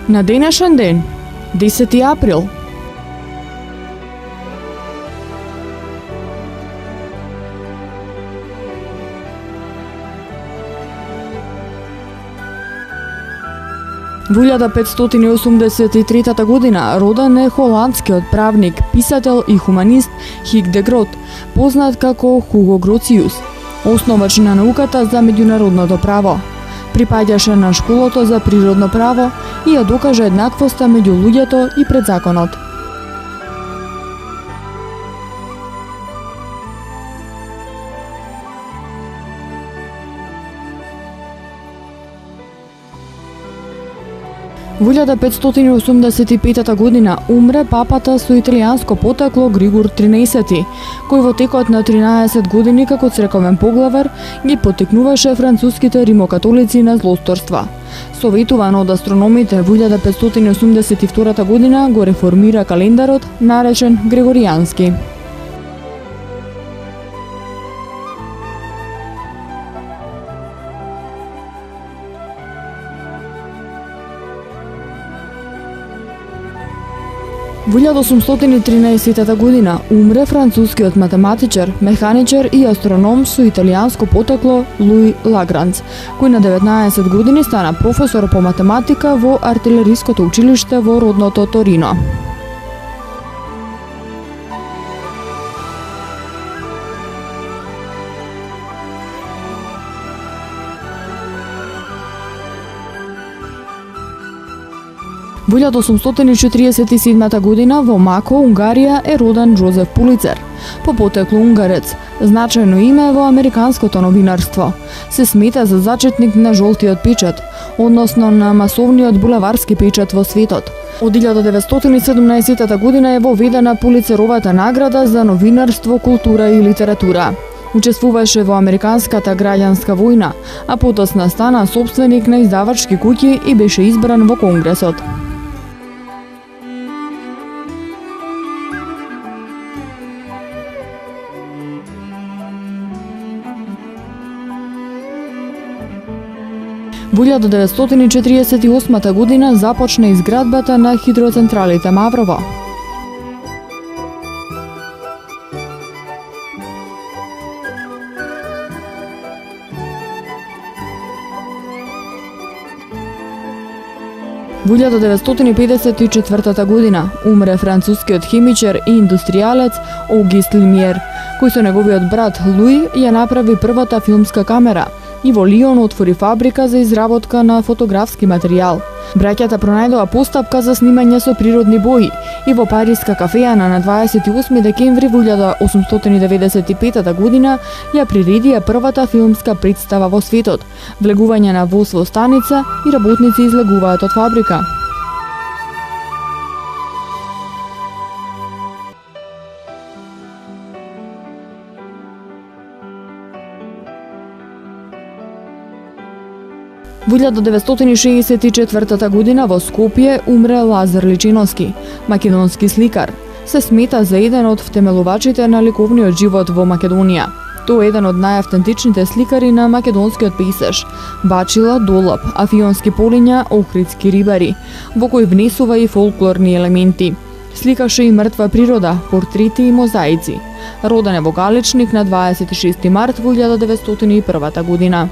На денешен ден, 10 април, во 1583 година роден е холандскиот правник, писател и хуманист Хик де Грот, познат како Хуго Гроциус, основач на науката за меѓународното право. Припаѓаше на школото за природно право и ја докажа еднаквоста меѓу луѓето и пред законот. Во 1585 година умре папата со италијанско потекло Григор XIII, кој во текот на 13 години како црковен поглавар ги поттикнуваше француските римокатолици на злосторства. Советуван од астрономите во 1582 година го реформира календарот, наречен Григоријански. Во 1813 година умре францускиот математичар, механичар и астроном со италијанско потекло Луи Лагранц, кој на 19 години стана професор по математика во артилериското училиште во родното Торино. Во 1847 година во Мако, Унгарија, е роден Джозеф Пулицер, по потекло унгарец, значајно име во американското новинарство. Се смета за зачетник на жолтиот печат, односно на масовниот булеварски печат во светот. Од 1917 година е воведена Пулицеровата награда за новинарство, култура и литература. Учествуваше во Американската граѓанска војна, а потосна стана сопственик на издавачки куќи и беше избран во Конгресот. Во 1948 година започна изградбата на хидроцентралите Маврово. Во 1954 година умре францускиот химичар и индустријалец Огист Лимиер, кој со неговиот брат Луи ја направи првата филмска камера и во Лион отвори фабрика за изработка на фотографски материјал. Браќата пронајдоа постапка за снимање со природни бои и во Париска кафејана на 28 декември во 1895 година ја приредија првата филмска представа во светот, влегување на воз во станица и работници излегуваат од фабрика. Во 1964 година во Скопје умре Лазар Личиновски, македонски сликар. Се смета за еден од втемелувачите на ликовниот живот во Македонија. Тој е еден од најавтентичните сликари на македонскиот пейзаж. Бачила, долап, афионски полиња, охридски рибари, во кој внесува и фолклорни елементи. Сликаше и мртва природа, портрети и мозаици. Роден е во Галичник на 26 март во 1901 година.